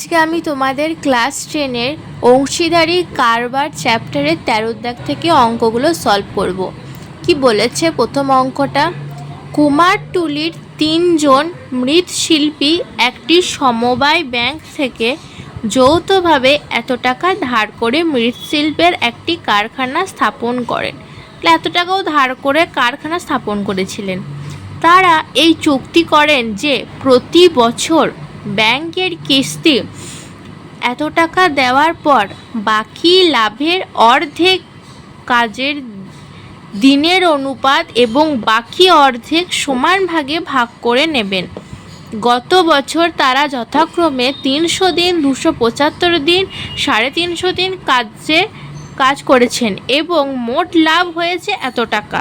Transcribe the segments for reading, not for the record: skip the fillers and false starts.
আজকে আমি তোমাদের ক্লাস 10-এর অংশীদারি কারবার চ্যাপ্টারের 13 দাগ থেকে অঙ্কগুলো সলভ করব। কি বলেছে প্রথম অঙ্কটা, কুমারটুলির 3 জন মৃৎশিল্পী একটি সমবায় ব্যাংক থেকে যৌথভাবে এত টাকা ধার করে মৃৎশিল্পের একটি কারখানা স্থাপন করেন। এত টাকাও ধার করে কারখানা স্থাপন করেছিলেন। তারা এই চুক্তি করেন যে প্রতি বছর ব্যাংকের কিস্তি এত টাকা দেওয়ার পর বাকি লাভের অর্ধেক কাজের দিনের অনুপাত এবং বাকি অর্ধেক সমান ভাগে ভাগ করে নেবেন। গত বছর তারা যথাক্রমে 300 দিন, 275 দিন, 350 দিন কাজ করেছেন এবং মোট লাভ হয়েছে এত টাকা।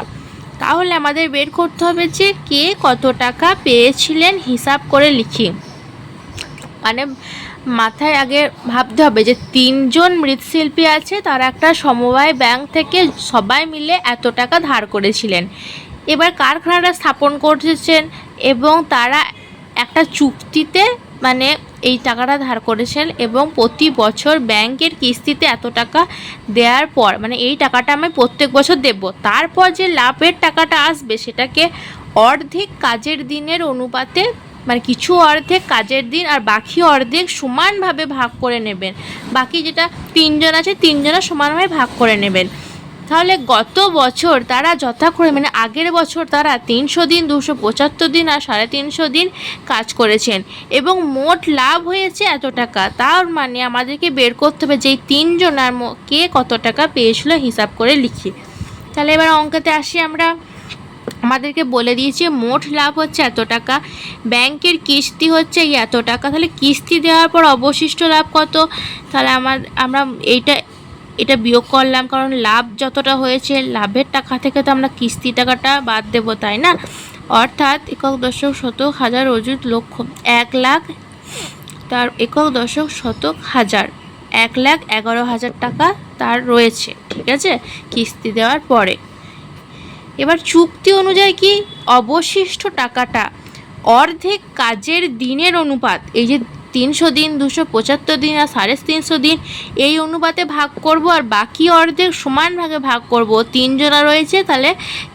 তাহলে আমাদের বের করতে হবে যে কে কত টাকা পেয়েছিলেন, হিসাব করে লিখি। মানে মাথায় আগে ভাবতে হবে যে 3 জন মৃৎশিল্পী আছে, তারা একটা সমবায় ব্যাংক থেকে সবাই মিলে এত টাকা ধার করেছিলেন। এবার কারখানাটা স্থাপন করেছেন এবং তারা একটা চুক্তিতে মানে এই টাকাটা ধার করেছেন এবং প্রতি বছর ব্যাংকের কিস্তিতে এত টাকা দেওয়ার পর মানে এই টাকাটা আমি প্রত্যেক বছর দেব, তারপর যে লাভের টাকাটা আসবে সেটাকে অর্ধেক কাজের দিনের অনুপাতে মানে কিছু অর্ধেক কাজের দিন আর বাকি অর্ধেক সমানভাবে ভাগ করে নেবেন। বাকি যেটা 3 জন আছে 3 জনের সমানভাবে ভাগ করে নেবেন। তাহলে গত বছর তারা যথাক্রমে মানে আগের বছর তারা 300 দিন, 275 দিন আর 350 দিন কাজ করেছেন এবং মোট লাভ হয়েছে এত টাকা। তার মানে আমাদেরকে বের করতে হবে যে এই 3 জনের কে কত টাকা পেয়েছিল, হিসাব করে লিখি। তাহলে এবার অঙ্কতে আসি আমরা। আমাদেরকে বলে দিয়েছে মোট লাভ হচ্ছে এত টাকা, ব্যাংকের কিস্তি হচ্ছে এত টাকা। তাহলে কিস্তি দেওয়ার পর অবশিষ্ট লাভ কত? তাহলে আমরা এটা বিয়োগ করলাম, কারণ লাভ যতটা হয়েছে লাভের টাকা থেকে তো আমরা কিস্তি টাকাটা বাদ দেব, তাই না? অর্থাৎ একক দশক শতক হাজার অযুত লক্ষ 1 লাখ, তার একক দশক শতক হাজার 1,11,000 টাকা তার রয়েছে, ঠিক আছে, কিস্তি দেওয়ার পরে। এবার চুক্তি অনুযায়ী কি অবশিষ্ট টাকাটা অর্ধেক কাজের দিনের অনুপাত, এই যে 300 দিন, 275 দিন আর 350 দিন এই অনুপাতে ভাগ করব আর বাকি অর্ধেক সমান ভাগে ভাগ করব। 3 জনা রয়েছে, তাহলে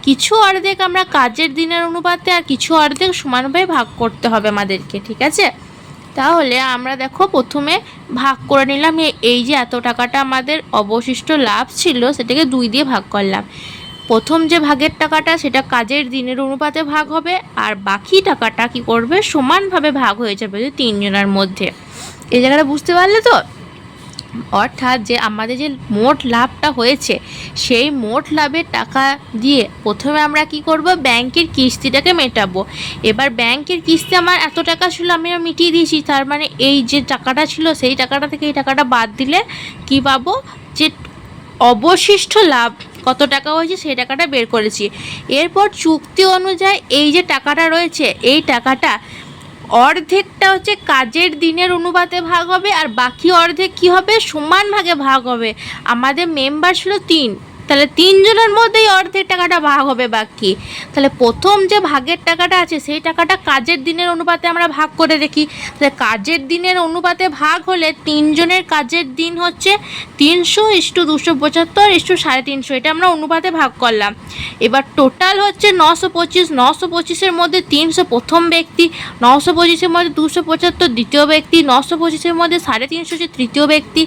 কিছু অর্ধেক আমরা কাজের দিনের অনুপাতে আর কিছু অর্ধেক সমানভাবে ভাগ করতে হবে আমাদেরকে, ঠিক আছে? তাহলে আমরা দেখো প্রথমে ভাগ করে নিলাম। এই যে এত টাকাটা আমাদের অবশিষ্ট লাভ ছিল সেটাকে 2 দিয়ে ভাগ করলাম। প্রথম যে ভাগের টাকাটা সেটা কাজের দিনের অনুপাতে ভাগ হবে আর বাকি টাকাটা কি করবে, সমানভাবে ভাগ হয়ে যাবে 3 জনের মধ্যে। এই জায়গাটা বুঝতে পারলে তো? অর্থাৎ যে আমাদের যে মোট লাভটা হয়েছে সেই মোট লাভের টাকা দিয়ে প্রথমে আমরা কি করব, ব্যাংকের কিস্তিটাকে মেটাবো। এবার ব্যাংকের কিস্তি আমার এত টাকা ছিল, আমি মিটিয়ে দিয়েছি, তার মানে এই যে টাকাটা ছিল সেই টাকাটা থেকে এই টাকাটা বাদ দিলে কি পাবো, যে অবশিষ্ট লাভ কত টাকা হয়েছে সেই টাকাটা বের করেছি। এরপর চুক্তি অনুযায়ী এই যে টাকাটা রয়েছে এই টাকাটা অর্ধেকটা হচ্ছে কাজের দিনের অনুপাতে ভাগ হবে আর বাকি অর্ধেক কি হবে, সমান ভাগে ভাগ হবে। আমাদের মেম্বার ছিল 3, তাহলে 3 জনের মধ্যেই অর্ধেক টাকাটা ভাগ হবে বাকি। তাহলে প্রথম যে ভাগের টাকাটা আছে সেই টাকাটা কাজের দিনের অনুপাতে আমরা ভাগ করে দেখি। তাহলে কাজের দিনের অনুপাতে ভাগ হলে 3 জনের কাজের দিন হচ্ছে 300:275:350, এটা আমরা অনুপাতে ভাগ করলাম। এবার টোটাল হচ্ছে 925, 925-এর মধ্যে 300 প্রথম ব্যক্তি, 925-এর মধ্যে 275 দ্বিতীয় ব্যক্তি, 925-এর মধ্যে 350 হচ্ছে তৃতীয় ব্যক্তি।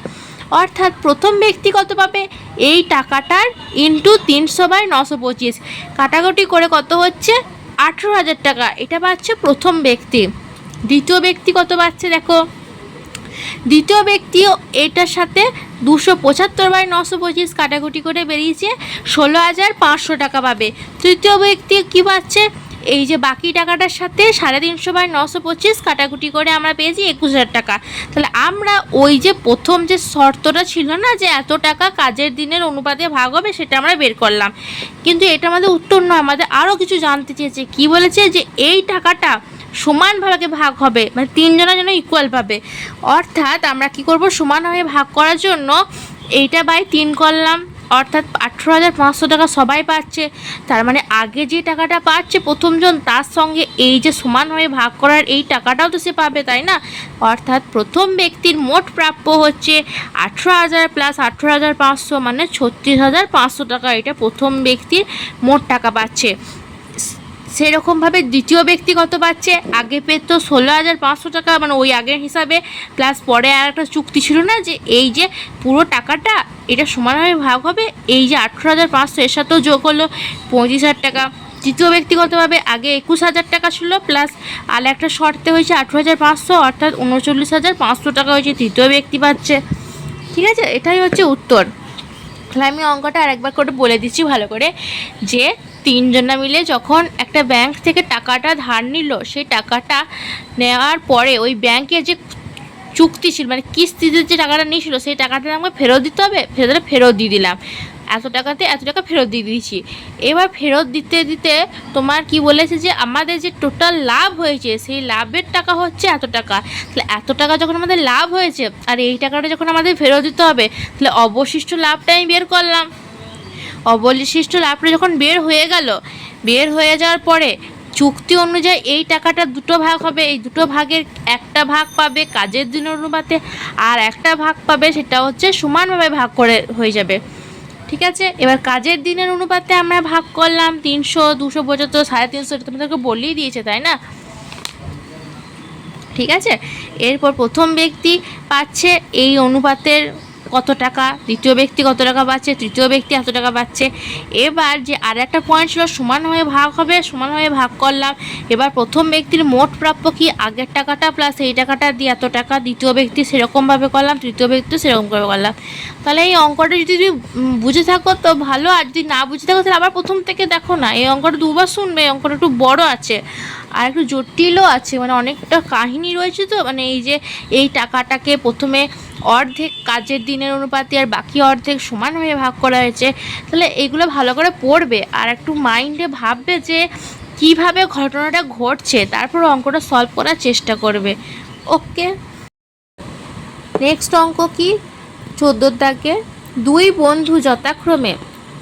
অর্থাৎ প্রথম ব্যক্তি কত পাবে, এই টাকাটার ইন্টু 300/925 কাটাকুটি করে কত হচ্ছে 18,000 টাকা, এটা পাচ্ছে প্রথম ব্যক্তি। দ্বিতীয় ব্যক্তি কত পাচ্ছে দেখো, দ্বিতীয় ব্যক্তিও এটার সাথে 275/925 কাটাকুটি করে বেরিয়েছে 16,500 টাকা পাবে। তৃতীয় ব্যক্তি কি পাচ্ছে, এই যে বাকি টাকাটার সাথে 350/925 কাটাকুটি করে আমরা পেয়েছি 21,000 টাকা। তাহলে আমরা ওই যে প্রথম যে শর্তটা ছিল না যে এত টাকা কাজের দিনের অনুপাতে ভাগ হবে সেটা আমরা বের করলাম, কিন্তু এটা আমাদের উত্তর নয়, আমাদের আরও কিছু জানতে চেয়েছে। কি বলেছে, যে এই টাকাটা সমানভাবে ভাগ হবে, মানে 3 জনের জন্য ইকুয়াল পাবে। অর্থাৎ আমরা কি করব, সমানভাবে ভাগ করার জন্য এইটা বাই 3 করলাম, অর্থাৎ 18,500 টাকা সবাই পাচ্ছে। তার মানে আগে যে টাকাটা পাচ্ছে প্রথমজন, তার সঙ্গে এই যে সমান হয়ে ভাগ করার এই টাকাটাও তো সে পাবে, তাই না? অর্থাৎ প্রথম ব্যক্তির মোট প্রাপ্য হচ্ছে 18,000 প্লাস 18,500 মানে 36,500 টাকা। এটা প্রথম ব্যক্তির মোট টাকা পাচ্ছে। সেরকমভাবে দ্বিতীয় ব্যক্তি কত পাচ্ছে? আগে পেত 16,500 টাকা, মানে ওই আগের হিসাবে, প্লাস পরে আর একটা চুক্তি ছিল না যে এই যে পুরো টাকাটা এটা সমানভাবে ভাগ হবে, এই যে 18,500 এর সাথেও যোগ হলো 25,000 টাকা। তৃতীয় ব্যক্তি কত পাবে? আগে 21,000 টাকা ছিল, প্লাস আর একটা শর্তে হয়েছে 18,500, অর্থাৎ 39,500 টাকা হয়েছে তৃতীয় ব্যক্তি পাচ্ছে। ঠিক আছে, এটাই হচ্ছে উত্তর। তাহলে আমি অঙ্কটা আরেকবার করে বলে দিচ্ছি ভালো করে, যে তিনজনা মিলে যখন একটা ব্যাংক থেকে টাকাটা ধার নিল, সেই টাকাটা নেওয়ার পরে ওই ব্যাংকের যে চুক্তি ছিল, মানে কিস্তিতে যে টাকাটা নিয়েছিল, সেই টাকাটা আমাকে ফেরত দিতে হবে। ফেরত দিয়ে দিলাম, এত টাকাতে এত টাকা ফেরত দিয়ে দিয়েছি। এবার ফেরত দিতে দিতে তোমার কি বলেছে যে আমাদের যে টোটাল লাভ হয়েছে, সেই লাভের টাকা হচ্ছে এত টাকা। তাহলে এত টাকা যখন আমাদের লাভ হয়েছে, আর এই টাকাটা যখন আমাদের ফেরত দিতে হবে, তাহলে অবশিষ্ট লাভটা আমি বের করলাম। অবশিষ্ট লাভটা যখন বের হয়ে যাওয়ার পরে চুক্তি অনুযায়ী এই টাকাটা দুটো ভাগ হবে। এই দুটো ভাগের একটা ভাগ পাবে কাজের দিনের অনুপাতে, আর একটা ভাগ পাবে সেটা হচ্ছে সমানভাবে ভাগ করে হয়ে যাবে। ঠিক আছে, এবার কাজের দিনের অনুপাতে আমরা ভাগ করলাম 300, 275, 350, এটা তোমাদেরকে বলেই দিয়েছে, তাই না? ঠিক আছে, এরপর প্রথম ব্যক্তি পাচ্ছে এই অনুপাতের কত টাকা, দ্বিতীয় ব্যক্তি কত টাকা পাচ্ছে, তৃতীয় ব্যক্তি এত টাকা পাচ্ছে। এবার যে আর একটা পয়েন্ট ছিল সমান হয়ে ভাগ হবে, সমান হয়ে ভাগ করলাম। এবার প্রথম ব্যক্তির মোট প্রাপ্য কি? আগের টাকাটা প্লাস এই টাকাটা দিয়ে এত টাকা। দ্বিতীয় ব্যক্তি সেরকমভাবে করলাম, তৃতীয় ব্যক্তি সেরকমভাবে করলাম। তাহলে এই অঙ্কটা যদি তুমি বুঝে থাকো তো ভালো, আর যদি না বুঝে থাকো তাহলে আবার প্রথম থেকে দেখো না। এই অঙ্কটা দুবার শুনবে, এই অঙ্কটা একটু বড় আছে আর একটু জটিলও আছে, মানে অনেকটা কাহিনী রয়েছে। তো মানে এই যে এই টাকাটাকে প্রথমে অর্ধেক কাজের দিনের অনুপাতে আর বাকি অর্ধেক সমান হয়ে ভাগ করা হয়েছে। তাহলে এগুলো ভালো করে পড়বে আর একটু মাইন্ডে ভাববে যে কিভাবে ঘটনাটা ঘটছে, তারপর অঙ্কটা সলভ করার চেষ্টা করবে। ওকে, নেক্সট অঙ্ক কি? 14 দাগে দুই বন্ধু যথাক্রমে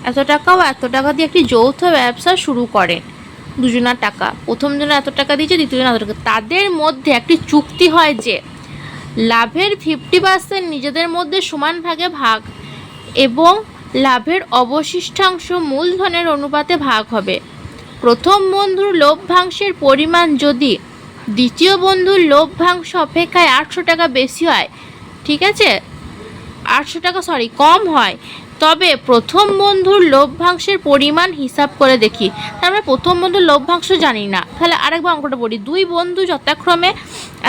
এত টাকা ও এত টাকা দিয়ে একটি যৌথ ব্যবসা শুরু করেন। দুজনের টাকা, প্রথম জনে এত টাকা দিয়েছে, দ্বিতীয় জন এত টাকা। তাদের মধ্যে একটি চুক্তি হয় যে লাভের 50% নিজেদের মধ্যে সমান ভাগে ভাগ এবং লাভের অবশিষ্টাংশ মূলধনের অনুপাতে ভাগ হবে। প্রথম বন্ধুর লভ্যাংশের পরিমাণ যদি দ্বিতীয় বন্ধুর লভ্যাংশ অপেক্ষায় 800 টাকা বেশি হয়, ঠিক আছে, 800 টাকা কম হয়, তবে প্রথম বন্ধুর লভ্যাংশের পরিমাণ হিসাব করে দেখি। আমরা প্রথম বন্ধুর লভ্যাংশ জানি না, তাহলে আরেকবার অঙ্কটা বলি। দুই বন্ধু যথাক্রমে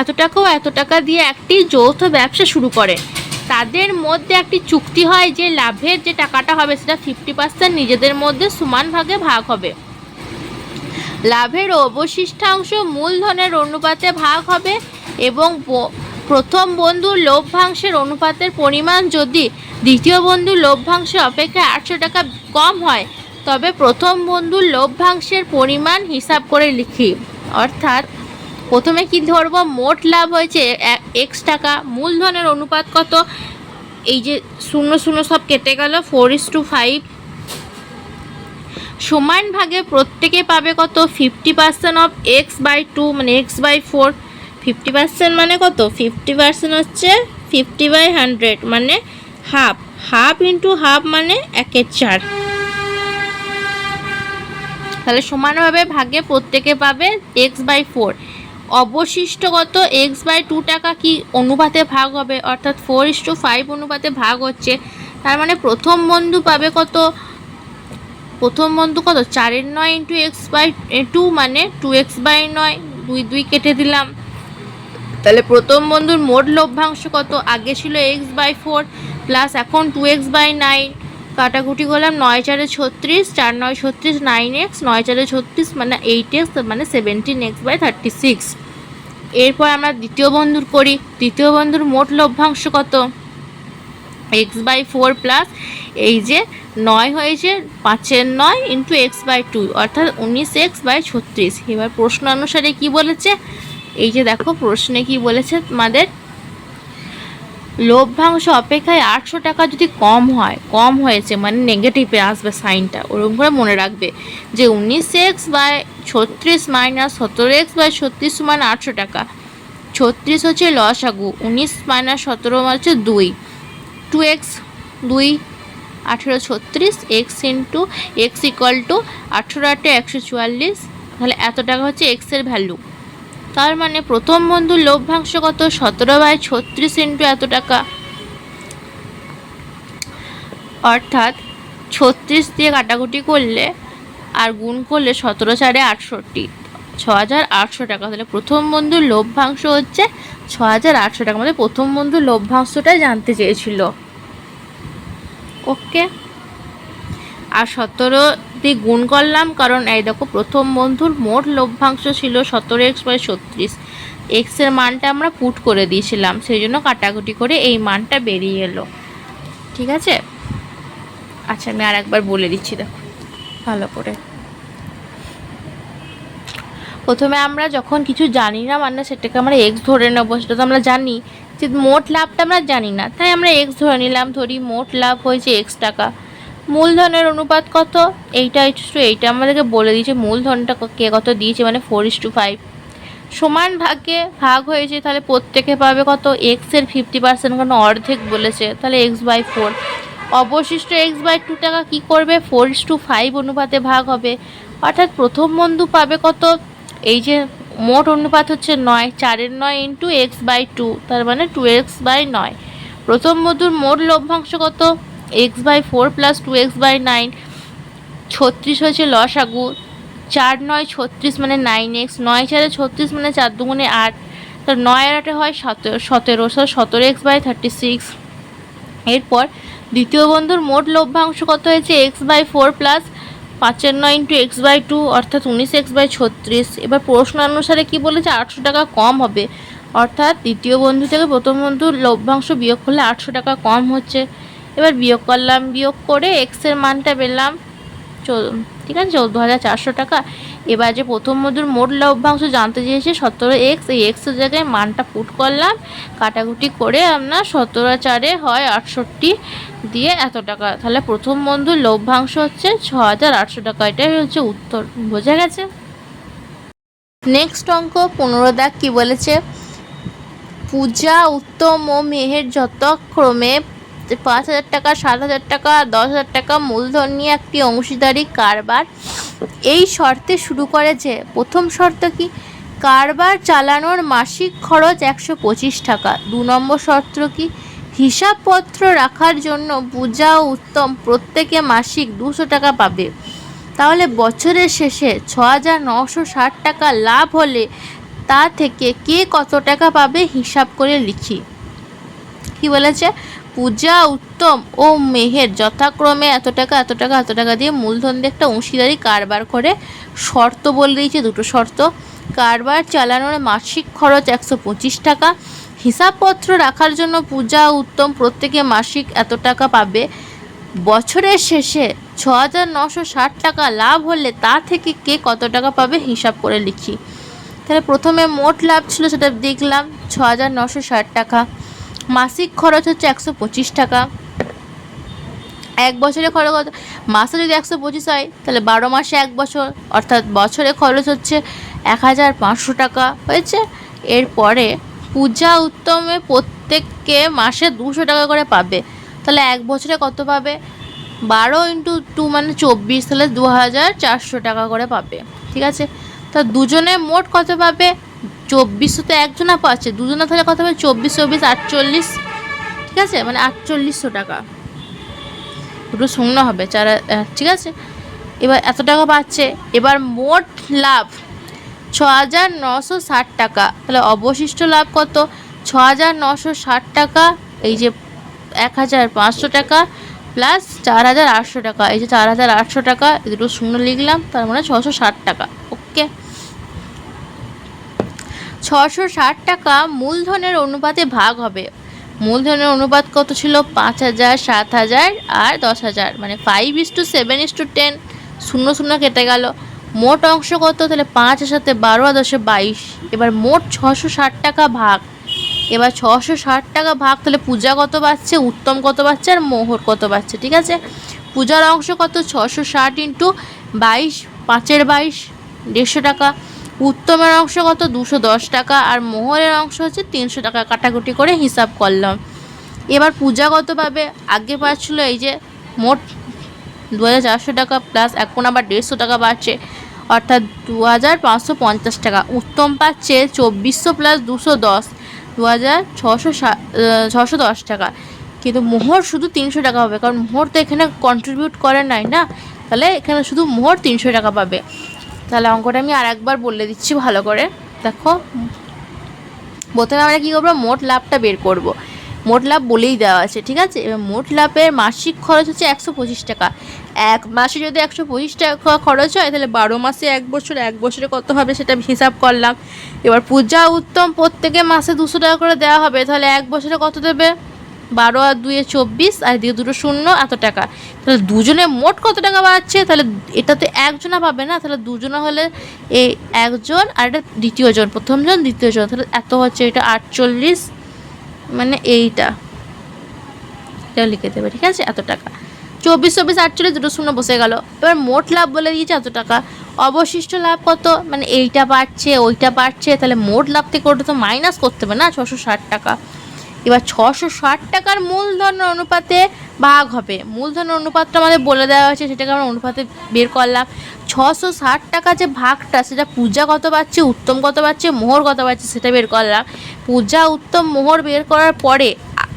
এত টাকা ও এত টাকা দিয়ে একটি যৌথ ব্যবসা শুরু করে। তাদের মধ্যে একটি চুক্তি হয় যে লাভের যে টাকাটা হবে সেটা 50% নিজেদের মধ্যে সমান ভাগে ভাগ হবে। লাভের অবশিষ্টাংশ মূলধনের অনুপাতে ভাগ হবে এবং প্রথম বন্ধুর লভ্যাংশের অনুপাতের পরিমাণ যদি দ্বিতীয় বন্ধুর লভ্যাংশের অপেক্ষায় 800 টাকা কম হয়, তবে প্রথম বন্ধুর লভ্যাংশের পরিমাণ হিসাব করে লিখি। অর্থাৎ প্রথমে কি ধরবো? মোট লাভ হয়েছে x টাকা, মূলধনের অনুপাত কত? এই যে 0 সব কেটে গেল, 4:5, সমান ভাগে প্রত্যেকে পাবে কত? 50% অফ x/2 মানে x/4। 50% মানে কত? 50% হচ্ছে 50/100 মানে হাফ। হাফ ইন্টু হাফ মানে 1/4। তাহলে সমানভাবে ভাগে প্রত্যেকে পাবে x/4। অবশিষ্ট কত? x/2 টাকা কি অনুপাতে ভাগ হবে, অর্থাৎ 4:5 অনুপাতে ভাগ হচ্ছে। তার মানে প্রথম বন্ধু পাবে কত? প্রথম বন্ধু কত? 4/9 ইন্টু x/2 মানে 2x/9। 2 কেটে দিলাম। তাহলে প্রথম বন্ধুর মোট লভ্যাংশ কত? আগে ছিল x/4 প্লাস এখন 2x/9। কাটাকুটি করলাম, 9×4 36, 4×9 36, 9x, 9×4 36 মানে 8x মানে 17x/36। এরপর আমরা দ্বিতীয় বন্ধুর করি। দ্বিতীয় বন্ধুর মোট লভ্যাংশ কত? x/4 প্লাস এই যে 9 হয়েছে 5/9 ইন্টু x/2 অর্থাৎ 19x/36। এবার প্রশ্ন অনুসারে কি বলেছে? এই যে দেখো প্রশ্নে কি বলেছে তোমাদের, লভ্যাংশ অপেক্ষায় 800 টাকা যদি কম হয়েছে মানে নেগেটিভে আসবে সাইনটা, ওরকম করে মনে রাখবে যে 19x/36 মাইনাস 17x/36 সমান 800 টাকা। 36 হচ্ছে লসাগু, 19 মাইনাস 17 হচ্ছে 2x 2 18 36 x into x equal to 18 144, তাহলে এত টাকা হচ্ছে এক্সের ভ্যালু। তার মানে প্রথম বন্ধুর লভ্যাংশ কত? 17/36 ইন্টু এত টাকা, অর্থাৎ 36 দিয়ে কাটাকুটি করলে আর গুণ করলে 17 4 68, 6800 টাকা। তাহলে প্রথম বন্ধুর লভ্যাংশ হচ্ছে 6800 টাকা। মানে প্রথম বন্ধুর লভ্যাংশটাই জানতে চেয়েছিল। ওকে, আর 17 দিয়ে গুণ করলাম, কারণ এই দেখো প্রথম বন্ধুর মোট লভ্যাংশ ছিল 17x/36, এক্সের মানটা আমরা পুট করে দিয়েছিলাম, সেই জন্য কাটাকুটি করে এই মানটা বেরিয়ে এলো। ঠিক আছে, আচ্ছা আমি আর একবার বলে দিচ্ছি, দেখো ভালো করে। প্রথমে আমরা যখন কিছু জানি না মানে সেটাকে আমরা এক্স ধরে নেবো, সেটা তো আমরা জানি যে মোট লাভটা আমরা জানি না, তাই আমরা এক্স ধরে নিলাম। ধরি মোট লাভ হয়েছে x টাকা। মূলধনের অনুপাত কত? এইটা আমাদেরকে বলে দিয়েছে, মূলধনটা কে কত দিয়েছে, মানে 4:5। সমান ভাগে ভাগ হয়েছে, তাহলে প্রত্যেকে পাবে কত? এক্সের 50%, কারণ অর্ধেক বলেছে, তাহলে x/4। অবশিষ্ট x/2 টাকা কী করবে? 4:5 অনুপাতে ভাগ হবে, অর্থাৎ প্রথম বন্ধু পাবে কত? এই যে মোট অনুপাত হচ্ছে 9, 4-এর 9 ইন্টু x/2, তার মানে 2x/9। প্রথম বন্ধুর মোট লভ্যাংশ কত? x/4 plus 2x/9। 36 হয়েছে লসাগু, 4 9 36 মানে 9x, 9 4 36 মানে 4 2 8, তো 9 আর 8 হয় 17, 17x/36। এরপর দ্বিতীয় বন্ধুর মোট লভ্যাংশ কত হয়েছে? x/4 প্লাস 5-এর 9 ইন্টু x/2, অর্থাৎ 19x/36। এবার প্রশ্ন অনুসারে কি বলেছে? 800 টাকা কম হবে, অর্থাৎ দ্বিতীয় বন্ধু থেকে প্রথম বন্ধুর লভ্যাংশ বিয়োগ করলে 800 টাকা কম হচ্ছে। এবার বিয়োগ করলাম, বিয়োগ করে এক্সের মানটা পেলাম, ঠিক আছে, 14,400 টাকা। এবার যে প্রথম বন্ধুর মোট লভ্যাংশ জানতে চেয়েছে 17x, এই এক্সের জায়গায় মানটা পুট করলাম, কাটাকুটি করে আমরা 17 4 হয় 68 দিয়ে এত টাকা। তাহলে প্রথম বন্ধুর লভ্যাংশ হচ্ছে 6,800 টাকা। এটাই হচ্ছে উত্তর। বোঝা গেছে? নেক্সট অঙ্ক 15 দাগ কি বলেছে? পূজা, উত্তম ও মেহের যথাক্রমে 5,000 টাকা, 7,000 টাকা, 10,000 টাকা মূলধন নিয়ে একটি অংশীদারি কারবার এই শর্তে শুরু করেছে। প্রথম শর্ত কি? কারবার চালানোর মাসিক খরচ 125 টাকা। 2 নম্বর শর্ত কি? হিসাবপত্র রাখার জন্য পূজা ও উত্তম প্রত্যেকে মাসিক 200 টাকা পাবে। তাহলে বছরের শেষে 6,960 টাকা লাভ হলে তা থেকে কে কত টাকা পাবে হিসাব করে লিখি। কি বলেছে? পূজা, উত্তম ও মেহের যথাক্রমে এত টাকা এত টাকা এত টাকা দিয়ে মূলধন দিয়ে একটা অংশীদারি কারবার করে। শর্ত বলে দিয়েছে, দুটো শর্ত। কারবার চালানোর মাসিক খরচ 125 টাকা। হিসাবপত্র রাখার জন্য পূজা ও উত্তম প্রত্যেকে মাসিক এত টাকা পাবে। বছরের শেষে 6,960 টাকা লাভ হলে তা থেকে কে কত টাকা পাবে হিসাব করে লিখি। তাহলে প্রথমে মোট লাভ ছিল, সেটা দেখলাম 6,960 টাকা। মাসিক খরচ হচ্ছে 125 টাকা। এক বছরে খরচ কত? মাসে যদি 125 হয় তাহলে 12 মাসে 1 বছর, অর্থাৎ বছরে খরচ হচ্ছে 1,500 টাকা হয়েছে। এরপরে পূজা, উত্তমে প্রত্যেককে মাসে 200 টাকা করে পাবে, তাহলে এক বছরে কত পাবে? 12 ইন্টু 2 মানে 24, তাহলে 2,400 টাকা করে পাবে। ঠিক আছে, তা দুজনে মোট কত পাবে? 2400 তো একজনা পাচ্ছে, দুজনা তাহলে কত হবে? 24 24 48, ঠিক আছে, মানে 4800 টাকা। দুটো শূন্য হবে, ঠিক আছে। এবার এত টাকা পাচ্ছে। এবার মোট লাভ 6,960 টাকা, তাহলে অবশিষ্ট লাভ কত? 6,960 টাকা, এই যে 1,500 টাকা প্লাস 4,800 টাকা, এই যে 4,800 টাকা, এই দুটো শূন্য লিখলাম, তার মানে 660 টাকা। ওকে, 660 টাকা মূলধনের অনুপাতে ভাগ হবে। মূলধনের অনুপাত কত ছিল? 5,000, 7,000 আর 10,000, মানে 5:7:10। শূন্য শূন্য কেটে গেল। মোট অংশ কত? তাহলে 5 এর সাথে 12 আর 10 22। এবার মোট 660 টাকা ভাগ এবার 660 টাকা ভাগ, তাহলে পূজা কত পাচ্ছে, উত্তম কত পাচ্ছে, আর মোহর কত পাচ্ছে। ঠিক আছে, পূজার অংশ কত, 660 ইন্টু 22, 5-এর 22, 150 টাকা। উত্তমের অংশ কত, 210 টাকা, আর মোহরের অংশ হচ্ছে 300 টাকা। কাটাকুটি করে হিসাব করলাম। এবার পূজা কত পাবে, আগে পাচ্ছিল এই যে মোট 2400 টাকা, প্লাস এখন আবার 150 টাকা বাড়ছে, অর্থাৎ 2550 টাকা। উত্তম পাচ্ছে 2400 প্লাস 210, 2610 টাকা। কিন্তু মোহর শুধু 300 টাকা হবে, কারণ মোহর তো এখানে কন্ট্রিবিউট করে নাই না, তাহলে এখানে শুধু মোহর 300 টাকা পাবে। তাহলে অঙ্কটা আমি আর একবার বলে দিচ্ছি ভালো করে দেখো। প্রথমে আমরা কী করবো, মোট লাভটা বের করব। মোট লাভ বলেই দেওয়া আছে, ঠিক আছে। এবার মোট লাভের মাসিক খরচ হচ্ছে 125 টাকা। এক মাসে যদি 125 টাকা খরচ হয়, তাহলে 12 মাসে 1 বছর, 1 বছরে কত হবে সেটা হিসাব করলাম। এবার পূজা উত্তম প্রত্যেকে মাসে 200 টাকা করে দেওয়া হবে, তাহলে 1 বছরে কত দেবে, 12 আর 2 24, আর দিয়ে 2 শূন্য, এত টাকা। তাহলে দুজনে মোট কত টাকা পাচ্ছে, তাহলে এটা তো একজনা পাবে না, তাহলে দুজনা হলে এই একজন আর এটা দ্বিতীয় জন, প্রথম জন দ্বিতীয় জন, তাহলে এত হচ্ছে, এটা 48, মানে এটা লিখে দেবে। ঠিক আছে, এত টাকা। 24 24 48, 2 শূন্য বসে গেল। এবার মোট লাভ বলে দিয়েছে এত টাকা। অবশিষ্ট লাভ কত, মানে এইটা বাড়ছে ওইটা বাড়ছে, তাহলে মোট লাভ থেকে ওটা তো মাইনাস করতে হবে না, 660 টাকা। এবার 660 টাকার মূলধন অনুপাতে ভাগ হবে। মূলধন অনুপাতটা আমাদের বলে দেওয়া হয়েছে, সেটাকে আমরা অনুপাতে বের করলাম। 660 টাকা যে ভাগটা, সেটা পূজা কত পাচ্ছে, উত্তম কত পাচ্ছে, মোহর কত পাচ্ছে, সেটা বের করলাম। পূজা উত্তম মোহর বের করার পরে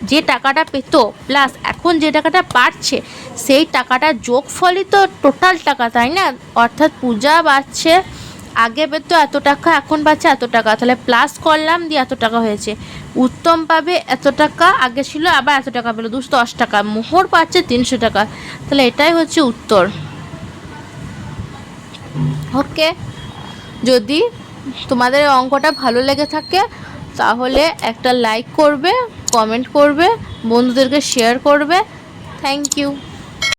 যে টাকাটা পেত প্লাস এখন যে টাকাটা পাচ্ছে, সেই টাকাটা যোগফলই তো টোটাল টাকা, তাই না। অর্থাৎ পূজা পাচ্ছে, আগে পেত এত টাকা, এখন পাচ্ছে এত টাকা, তাহলে প্লাস করলাম, দিয়ে এত টাকা হয়েছে। উত্তম পাবে এত টাকা, আগে ছিল আবার এত টাকা পেলো, 210 টাকা। মোহর পাচ্ছে 300 টাকা, তাহলে এটাই হচ্ছে উত্তর। ওকে, যদি তোমাদের অঙ্কটা ভালো লেগে থাকে তাহলে একটা লাইক করবে, কমেন্ট করবে, বন্ধুদেরকে শেয়ার করবে। Thank you.